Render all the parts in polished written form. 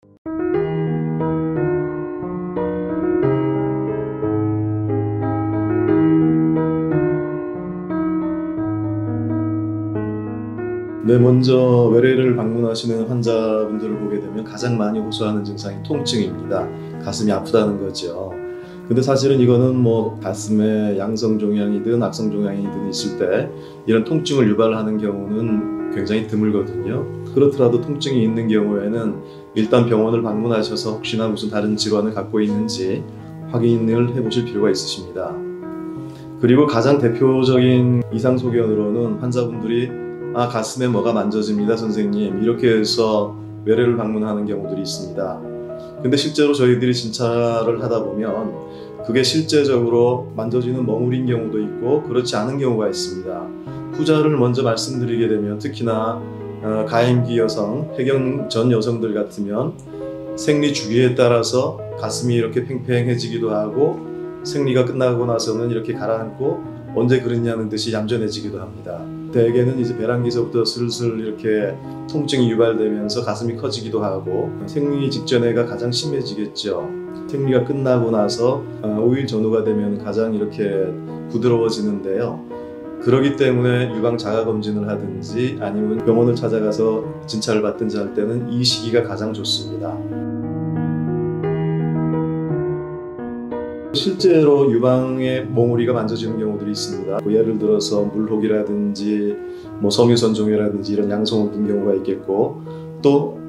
네, 먼저 외래를 방문하시는 환자분들을 보게 되면 가장 많이 호소하는 증상이 통증입니다. 가슴이 아프다는 거죠. 근데 사실은 이거는 뭐 가슴에 양성종양이든 악성종양이든 있을 때 이런 통증을 유발하는 경우는 굉장히 드물거든요. 그렇더라도 통증이 있는 경우에는 일단 병원을 방문하셔서 혹시나 무슨 다른 질환을 갖고 있는지 확인을 해보실 필요가 있으십니다. 그리고 가장 대표적인 이상 소견으로는 환자분들이 가슴에 뭐가 만져집니다 선생님, 이렇게 해서 외래를 방문하는 경우들이 있습니다. 근데 실제로 저희들이 진찰을 하다 보면 그게 실제적으로 만져지는 멍울인 경우도 있고 그렇지 않은 경우가 있습니다. 후자를 먼저 말씀드리게 되면 특히나 가임기 여성, 폐경 전 여성들 같으면 생리 주기에 따라서 가슴이 이렇게 팽팽해지기도 하고 생리가 끝나고 나서는 이렇게 가라앉고 언제 그랬냐는 듯이 얌전해지기도 합니다. 대개는 이제 배란기서부터 슬슬 이렇게 통증이 유발되면서 가슴이 커지기도 하고 생리 직전에가 가장 심해지겠죠. 생리가 끝나고 나서 5일 전후가 되면 가장 이렇게 부드러워지는데요. 그렇기 때문에 유방 자가검진을 하든지 아니면 병원을 찾아가서 진찰을 받든지 할 때는 이 시기가 가장 좋습니다. 실제로 유방에 몽우리가 만져지는 경우들이 있습니다. 예를 들어서 물혹이라든지 섬유선종이라든지 이런 양성을 둔 경우가 있겠고, 또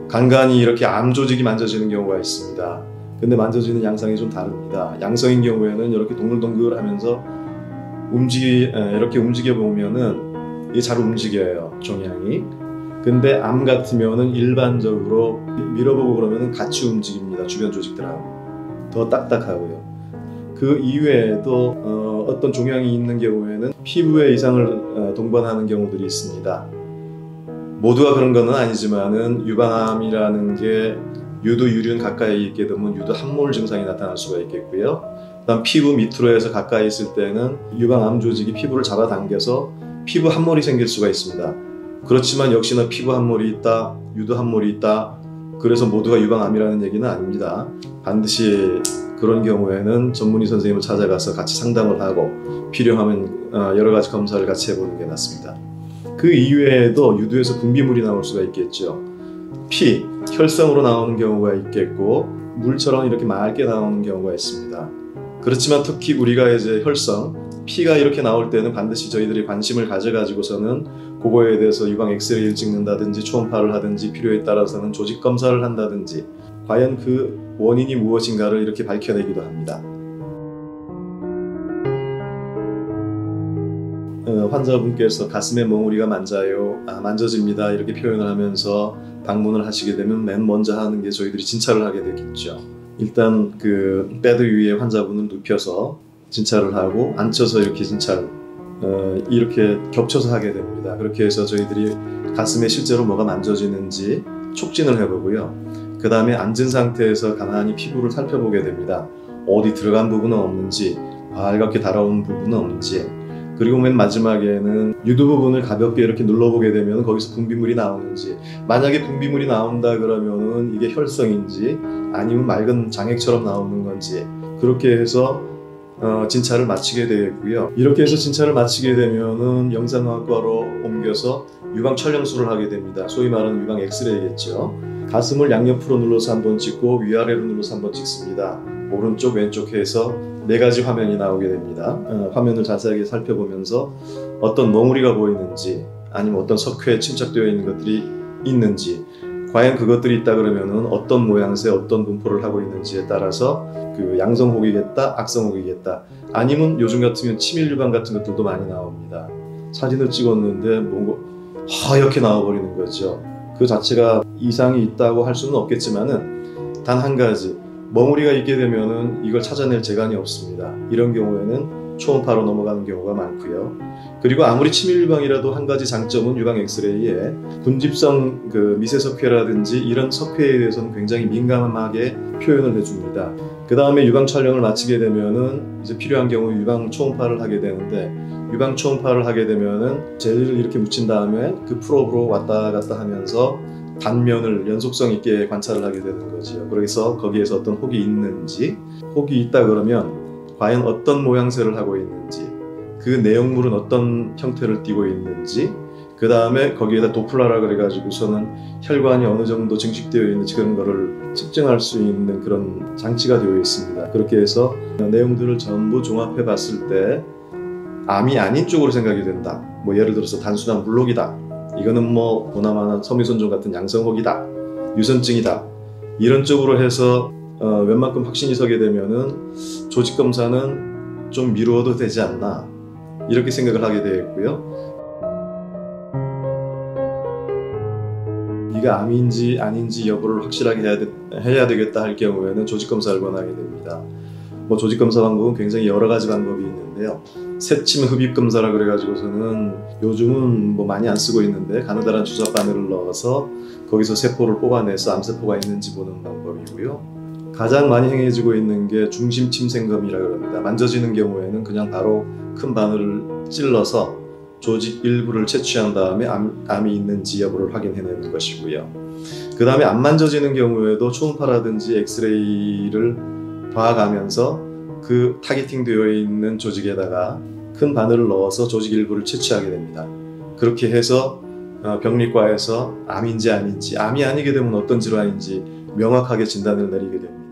간간히 이렇게 암 조직이 만져지는 경우가 있습니다. 근데 만져지는 양상이 좀 다릅니다. 양성인 경우에는 이렇게 동글동글하면서 이렇게 움직여 보면은 이게 잘 움직여요, 종양이. 근데 암 같으면은 일반적으로 밀어보고 그러면은 같이 움직입니다, 주변 조직들하고. 더 딱딱하고요. 그 이외에도 어떤 종양이 있는 경우에는 피부에 이상을 동반하는 경우들이 있습니다. 모두가 그런 건 아니지만은 유방암이라는 게 유두 유륜 가까이 있게 되면 유두 함몰 증상이 나타날 수가 있겠고요. 그다음 피부 밑으로 해서 가까이 있을 때는 유방암 조직이 피부를 잡아당겨서 피부 함몰이 생길 수가 있습니다. 그렇지만 역시나 피부 함몰이 있다, 유두 함몰이 있다, 그래서 모두가 유방암이라는 얘기는 아닙니다. 반드시 그런 경우에는 전문의 선생님을 찾아가서 같이 상담을 하고 필요하면 여러 가지 검사를 같이 해보는 게 낫습니다. 그 이외에도 유두에서 분비물이 나올 수가 있겠죠. 피, 혈성으로 나오는 경우가 있겠고 물처럼 이렇게 맑게 나오는 경우가 있습니다. 그렇지만 특히 우리가 이제 혈성, 피가 이렇게 나올 때는 반드시 저희들이 관심을 가져가지고서는 그거에 대해서 유방 엑스레이를 찍는다든지 초음파를 하든지 필요에 따라서는 조직 검사를 한다든지 과연 그 원인이 무엇인가를 이렇게 밝혀내기도 합니다. 환자분께서 가슴에 멍우리가 만져집니다 이렇게 표현을 하면서 방문을 하시게 되면 맨 먼저 하는 게 저희들이 진찰을 하게 되겠죠. 일단 그 베드 위에 환자분을 눕혀서 진찰을 하고 앉혀서 이렇게 이렇게 겹쳐서 하게 됩니다. 그렇게 해서 저희들이 가슴에 실제로 뭐가 만져지는지 촉진을 해보고요. 그 다음에 앉은 상태에서 가만히 피부를 살펴보게 됩니다. 어디 들어간 부분은 없는지, 빨갛게 달아오는 부분은 없는지, 그리고 맨 마지막에는 유두 부분을 가볍게 이렇게 눌러보게 되면 거기서 분비물이 나오는지, 만약에 분비물이 나온다 그러면은 이게 혈성인지 아니면 맑은 장액처럼 나오는 건지, 그렇게 해서 진찰을 마치게 되겠고요. 이렇게 해서 진찰을 마치게 되면은 영상학과로 옮겨서 유방 촬영술을 하게 됩니다. 소위 말하는 유방 엑스레이겠죠. 가슴을 양옆으로 눌러서 한번 찍고 위아래로 눌러서 한번 찍습니다. 오른쪽 왼쪽 해서 4가지 화면이 나오게 됩니다. 화면을 자세하게 살펴보면서 어떤 멍우리가 보이는지 아니면 어떤 석회에 침착되어 있는 것들이 있는지, 과연 그것들이 있다 그러면은 어떤 모양새 어떤 분포를 하고 있는지에 따라서 그 양성혹이겠다 악성혹이겠다, 아니면 요즘 같으면 치밀 유방 같은 것들도 많이 나옵니다. 사진을 찍었는데 뭔가 하얗게 나와버리는 거죠. 그 자체가 이상이 있다고 할 수는 없겠지만은 단 한 가지, 멍우리가 있게 되면은 이걸 찾아낼 재간이 없습니다. 이런 경우에는 초음파로 넘어가는 경우가 많고요. 그리고 아무리 치밀 유방이라도 한 가지 장점은 유방 엑스레이에 군집성 그 미세석회라든지 이런 석회에 대해서는 굉장히 민감하게 표현을 해줍니다. 그 다음에 유방 촬영을 마치게 되면은 이제 필요한 경우 유방 초음파를 하게 되는데, 유방 초음파를 하게 되면은 젤을 이렇게 묻힌 다음에 그 프로브로 왔다 갔다 하면서 단면을 연속성 있게 관찰을 하게 되는 거죠. 그래서 거기에서 어떤 혹이 있는지, 혹이 있다 그러면 과연 어떤 모양새를 하고 있는지, 그 내용물은 어떤 형태를 띠고 있는지, 그 다음에 거기에다 도플라라 그래가지고서는 혈관이 어느 정도 증식되어 있는지 그런 거를 측정할 수 있는 그런 장치가 되어 있습니다. 그렇게 해서 내용들을 전부 종합해 봤을 때 암이 아닌 쪽으로 생각이 된다. 뭐 예를 들어서 단순한 물록이다. 이거는 뭐 보나마나 섬유선종 같은 양성혹이다. 유선증이다. 이런 쪽으로 해서 웬만큼 확신이 서게 되면은 조직검사는 좀 미루어도 되지 않나. 이렇게 생각을 하게 되었고요. 이가 암인지 아닌지 여부를 확실하게 해야 되겠다 할 경우에는 조직검사를 권하게 됩니다. 뭐 조직검사 방법은 굉장히 여러 가지 방법이 있는데요. 새침 흡입검사라 그래가지고서는 요즘은 뭐 많이 안 쓰고 있는데 가느다란 주사 바늘을 넣어서 거기서 세포를 뽑아내서 암세포가 있는지 보는 방법이고요. 가장 많이 행해지고 있는 게 중심 침생검이라고 합니다. 만져지는 경우에는 그냥 바로 큰 바늘을 찔러서 조직 일부를 채취한 다음에 암이 있는지 여부를 확인해내는 것이고요. 그 다음에 안 만져지는 경우에도 초음파라든지 엑스레이를 봐가면서 그 타겟팅 되어 있는 조직에다가 큰 바늘을 넣어서 조직 일부를 채취하게 됩니다. 그렇게 해서 병리과에서 암인지 아닌지, 암이 아니게 되면 어떤 질환인지 명확하게 진단을 내리게 됩니다.